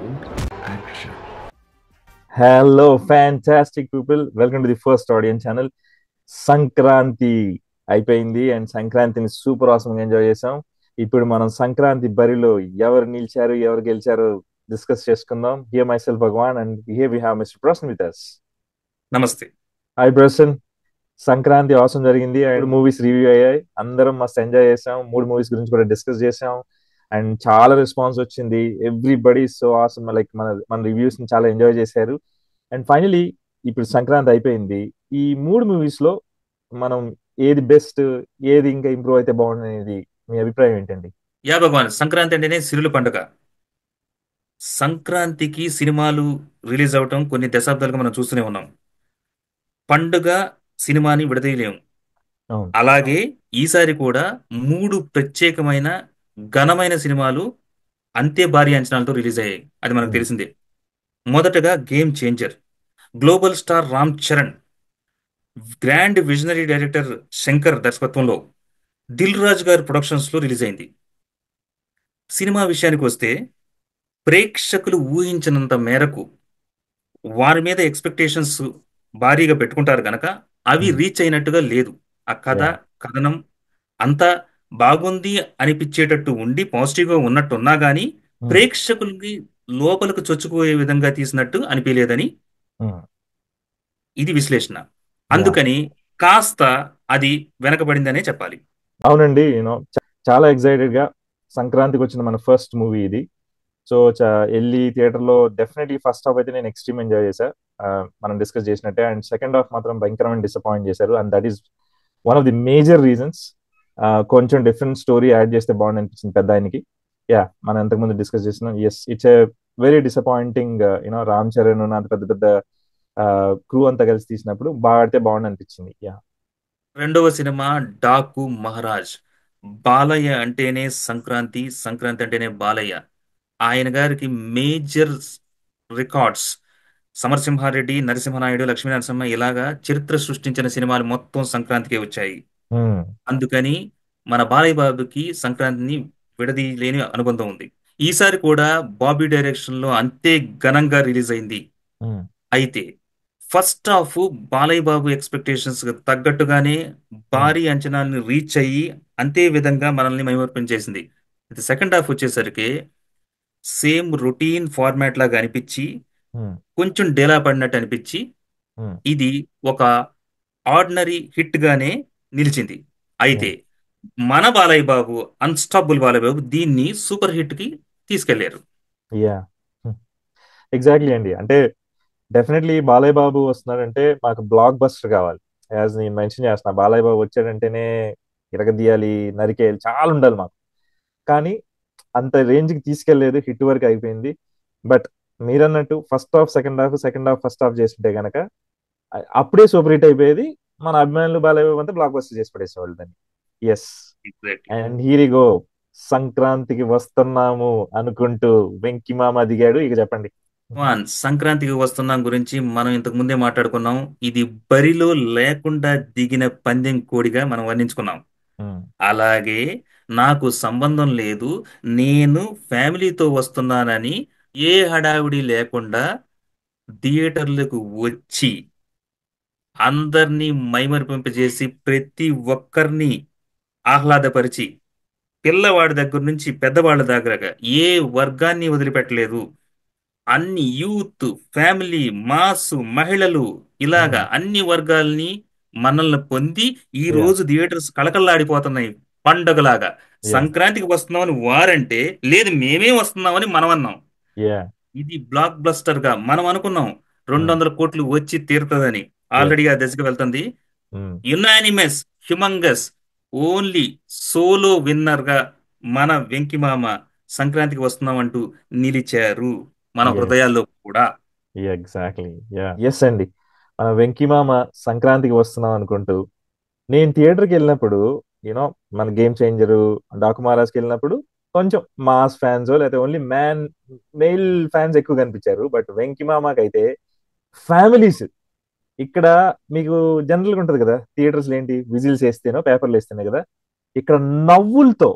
and action. Hello, fantastic people. Welcome to the first audience channel. Sankranti అయిపోయింది and సంక్రాంతిని super awesome enjoy చేసాం. ఇప్పుడు మనం సంక్రాంతి బరిలో ఎవరు నిలిచారు ఎవరు గెలిచారు డిస్కస్ చేసుకుందాం. Here myself Bhagavan and here we have mister Prasan with us. నమస్తే. హాయ్ ప్రసన్. సంక్రాంతి ఆసమ్ జరిగింది అండ్ మూవీస్ రివ్యూ అయ్యాయి. అందరం మస్త్ ఎంజాయ్ చేసాం. 3 మూవీస్ గురించి కూడా డిస్కస్ చేసాం అండ్ చాలా రెస్పాన్స్ వచ్చింది. ఎవ్రీబడి సో ఆసమ్, లైక్ మన రివ్యూస్ ని చాలా ఎంజాయ్ చేశారు. అండ్ ఫైనలీ ఇప్పుడు సంక్రాంతి అయిపోయింది. ఈ 3 మూవీస్ లో మనం ఏది బెస్ట్, ఏది ఇంకా ఇంప్రూవ్ అయితే బాగుండేది, మీ అభిప్రాయం ఏంటండి? యా భగవాన్, సంక్రాంతి అంటేనే సిరుల పండుగ. సంక్రాంతికి సినిమాలు రిలీజ్ అవటం కొన్ని దశాబ్దాలుగా మనం చూస్తూనే ఉన్నాం. పండుగ సినిమాని విడదీయలేము. అవును. అలాగే ఈసారి కూడా 3 ప్రత్యేకమైన ఘనమైన సినిమాలు అంతే భారీ అంచనాలతో రిలీజ్ అయ్యాయి. అది మనకు Hmm. తెలిసిందే. మొదటగా game changer, global star Ram Charan, grand visionary director Shankar దర్శకత్వంలో దిల్ రాజు గారి ప్రొడక్షన్స్ లో రిలీజ్ అయింది. సినిమా విషయానికి వస్తే ప్రేక్షకులు ఊహించినంత మేరకు వారి మీద ఎక్స్పెక్టేషన్స్ భారీగా పెట్టుకుంటారు గనక అవి Hmm. రీచ్ అయినట్టుగా లేదు. ఆ కథ, Yeah. కథనం అంతా బాగుంది అనిపించేటట్టు ఉండి పాజిటివ్గా ఉన్నట్టు ఉన్నా కానీ Hmm. ప్రేక్షకులకి లోపలికి చొచ్చుకుపోయే విధంగా తీసినట్టు అనిపించలేదని Hmm. ఇది విశ్లేషణ. Yeah. అందుకని కాస్త అది వెనకబడిందనే చెప్పాలి. అవునండి. చాలా ఎక్సైటెడ్ గా సంక్రాంతికి వచ్చిన మన ఫస్ట్ మూవీ ఇది. సో వెళ్ళి థియేటర్ లో డెఫినెట్లీ ఫస్ట్ హాఫ్ అయితే నేను ఎక్స్ట్రీమ్ ఎంజాయ్ చేశా. మనం డిస్కస్ చేసినట్టే. అండ్ సెకండ్ హాఫ్ మాత్రం భయంకరమైన డిసప్పాయింట్ చేశారు. And that is one of the major reasons. కొంచెం డిఫరెంట్ స్టోరీ యాడ్ చేస్తే బాగుంది అనిపించింది పెద్ద ఆయనకి. యా, మనం ఇంతకుముందు డిస్కస్ చేసినాం. Yes, it's a very disappointing. Ram Charan అంత పెద్ద పెద్ద క్రూ అంతా కలిసి తీసినప్పుడు బాగా ఆడితే బాగుంది అనిపించింది. యా. రెండవ సినిమా డాకు మహారాజ్. బాలయ్య అంటేనే సంక్రాంతి, సంక్రాంతి అంటేనే బాలయ్య. ఆయన గారికి మేజర్ రికార్డ్స్ సమరసింహారెడ్డి, నరసింహనాయుడు, లక్ష్మీ నరసింహ ఇలాగా చరిత్ర సృష్టించిన సినిమాలు మొత్తం సంక్రాంతికే వచ్చాయి. Hmm. అందుకని మన బాలయ్య బాబుకి సంక్రాంతిని విడదీయలేని అనుబంధం ఉంది. ఈసారి కూడా బాబీ డైరెక్షన్ లో అంతే ఘనంగా రిలీజ్ అయింది. Hmm. అయితే first half Balayya Babu expectations తగ్గట్టుగానే భారీ అంచనాలను రీచ్ అయ్యి అంతే విధంగా మనల్ని మైమర్పం చేసింది. అయితే సెకండ్ హాఫ్ వచ్చేసరికి సేమ్ రొటీన్ ఫార్మాట్ లాగా అనిపించి Hmm. కొంచెం డేలా పడినట్టు అనిపించి Hmm. ఇది ఒక ఆర్డినరీ హిట్ గానే నిలిచింది. అయితే Yeah. మన బాలయ్య బాబు, అన్స్టాపుల్ బాలయ్య బాబు దీన్ని సూపర్ హిట్ కి తీసుకెళ్లారు. యా, ఎగ్జాక్ట్లీ అండి. అంటే డెఫినెట్లీ బాలయ్య బాబు వస్తున్నాడంటే మాకు బ్లాక్ బస్టర్ కావాలి. యాజ్ నేను మెన్షన్ చేస్తున్నా, బాలయ్య బాబు వచ్చాడంటేనే ఇరగదీయాలి, నరికేయాలి, చాలా ఉండాలి మాకు. కానీ అంత రేంజ్కి తీసుకెళ్లేదు, హిట్ వరకు అయిపోయింది. బట్ మీరన్నట్టు first half second half, second half first half చేస్తుంటే గనక అప్పుడే సూపర్ హిట్ అయిపోయేది. మన అభిమానులు బాలయ్య బాబు అంతా బ్లాక్ బస్టర్ చేసి పడేసేవాళ్ళు దాన్ని. ఎస్. అండ్ హీర్ గో, సంక్రాంతికి వస్తున్నాము అనుకుంటూ వెంకి మామ దిగాడు. ఇక చెప్పండి. సంక్రాంతికి వస్తున్నాం గురించి మనం ఇంతకు ముందే మాట్లాడుకున్నాం. ఇది బరిలో లేకుండా దిగిన పందెం కోడిగా మనం వర్ణించుకున్నాం. Hmm. అలాగే నాకు సంబంధం లేదు, నేను ఫ్యామిలీతో వస్తున్నానని ఏ హడావిడి లేకుండా థియేటర్లకు వచ్చి అందరినీ మైమరిపింపజేసి ప్రతి ఒక్కరిని ఆహ్లాదపరిచి పిల్లవాడి దగ్గర నుంచి పెద్దవాళ్ళ దగ్గర ఏ వర్గాన్ని వదిలిపెట్టలేదు. అన్ని యూత్, ఫ్యామిలీ, మాస్, మహిళలు ఇలాగా Hmm. అన్ని వర్గాల్ని మనల్ని పొంది ఈ Yeah. రోజు థియేటర్స్ కళకళలాడిపోతున్నాయి పండగలాగా. Yeah. సంక్రాంతికి వస్తున్నామని వారంటే లేదు, మేమే వస్తున్నామని మనం అన్నాం. Yeah. ఇది బ్లాక్ బస్టర్ గా మనం అనుకున్నాం. Hmm. 200 కోట్లు వచ్చి తీరుతుందని. Yes. ఆల్రెడీ ఆ దశకు వెళ్తుంది. Hmm. Unanimous, humongous, only solo winner గా మన వెంకిమామ సంక్రాంతికి వస్తున్నామంటూ నిలిచారు మన Yes. హృదయాల్లో కూడా. ఎగ్జాక్ట్లీ. యా, ఎస్ అండి. మన వెంకిమామ సంక్రాంతికి వస్తున్నాం అనుకుంటూ నేను థియేటర్కి వెళ్ళినప్పుడు, యూనో మన గేమ్ చేంజరు, డాకు మహారాజ్కి వెళ్ళినప్పుడు కొంచెం మాస్ ఫ్యాన్స్ లేకపోతే ఓన్లీ మెయిల్ ఫ్యాన్స్ ఎక్కువ కనిపించారు. బట్ వెంకిమామకి అయితే ఫ్యామిలీస్. ఇక్కడ మీకు జనరల్గా ఉంటుంది కదా థియేటర్స్ ఏంటి, విజిల్స్ వేస్తేనో పేపర్లు వేస్తేనే కదా. ఇక్కడ నవ్వులతో,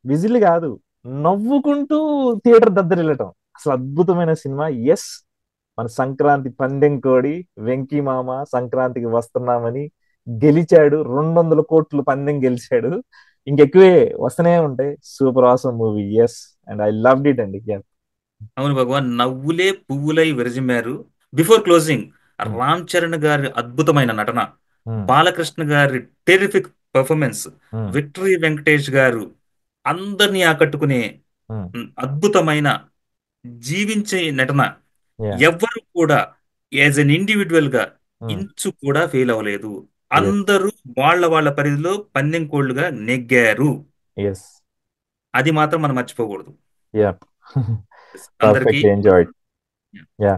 విజిల్ కాదు, నవ్వుకుంటూ థియేటర్ దద్దరిల్లటం. అసలు అద్భుతమైన సినిమా. ఎస్, మన సంక్రాంతి పందెం కోడి వెంకీ మామ సంక్రాంతికి వస్తున్నామని గెలిచాడు. 200 కోట్లు పందెం గెలిచాడు. ఇంకెక్కువే వస్తూనే ఉంటాయి. Super awesome movie. Yes, and I loved it అండి. అవును భగవాన్, నవ్వులే పువ్వులై విరజిమ్మారు. బిఫోర్ క్లోజింగ్, రామ్ చరణ్ గారి అద్భుతమైన నటన, బాలకృష్ణ గారి టెరిఫిక్ పర్ఫార్మెన్స్, విక్టరీ వెంకటేష్ గారు అందరినీ ఆకట్టుకునే అద్భుతమైన జీవించే నటన. ఎవ్వరు కూడా యాజ్ అన్ ఇండివిజువల్ గా ఇంచు కూడా ఫెయిల్ అవ్వలేదు. అందరూ వాళ్ళ వాళ్ళ పరిధిలో పందెం కోళ్లుగా నెగ్గారు. ఎస్, అది మాత్రం మనం మర్చిపోకూడదు. యా, అందరికీ పర్ఫెక్ట్ ఎంజాయ్డ్. యా,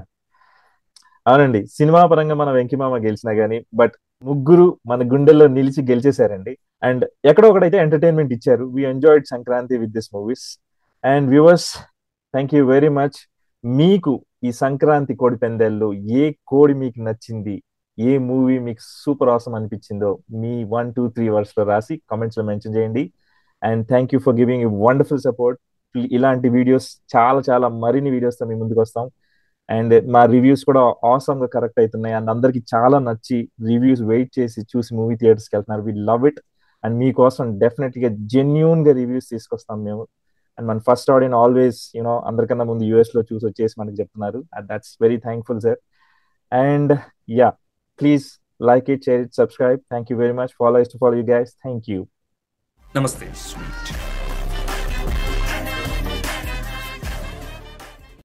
అవునండి. సినిమా పరంగా మన వెంకిమామ గెలిచినా గానీ, బట్ ముగ్గురు మన గుండెల్లో నిలిచి గెలిచేశారండి. అండ్ ఎక్కడో ఒకడైతే ఎంటర్టైన్మెంట్ ఇచ్చారు. We enjoyed Sankranti with this movies. And viewers, thank you very much. మీకు ఈ సంక్రాంతి కోడి పందాల్లో ఏ కోడి మీకు నచ్చింది, ఏ మూవీ మీకు సూపర్ ఆసమ్ అనిపించిందో మీ 1, 2, 3 వర్డ్స్ లో రాసి కామెంట్స్ లో మెన్షన్ చేయండి. And thank you for giving wonderful support. ఇలాంటి వీడియోస్ చాలా చాలా మరిన్ని వీడియోస్తో మీ ముందుకు వస్తాం. అండ్ మా రివ్యూస్ కూడా ఆసమ్ గా కరెక్ట్ అవుతున్నాయి. అండ్ అందరికి చాలా నచ్చి రివ్యూస్ వెయిట్ చేసి చూసి మూవీ థియేటర్స్కి వెళ్తున్నారు. We love it. అండ్ మీకోసం డెఫినెట్ గా జెన్యూన్ గా రివ్యూస్ తీసుకొస్తాం మేము. అండ్ మన ఫస్ట్ ఆడియన్ ఆల్వేస్ అందరికన్నా ముందు యూఎస్ లో చూసి వచ్చేసి మనకి చెప్తున్నారు. And that's very thankful sir. And yeah, please like it, share it, subscribe. Thank you very much. Follow us to follow you guys. Thank you. నమస్తే.